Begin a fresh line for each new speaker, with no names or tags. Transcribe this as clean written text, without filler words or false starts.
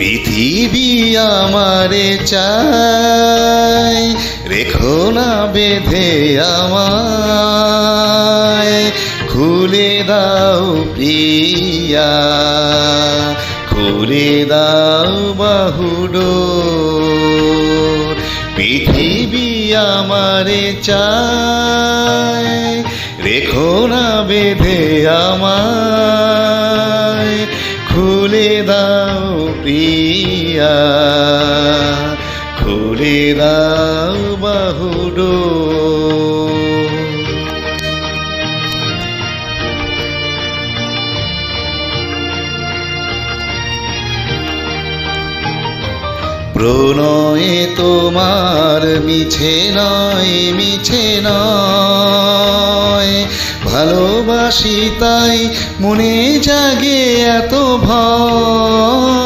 পৃথিবী আমারে চাই, রেখো না বেঁধে আমায়, খুলে দাও প্রিয়া, খুলে দাও বাহুডোর। পৃথিবী আমারে চাই, রেখো না বেঁধে আমায়, খুলে দাও প্রিয়া, খুলে দাও বাহুডোর। প্রণয়ে তোমার মিছে নয়, মিছে নয়, ভালোবাসি তাই মনে জাগে এত ভয়।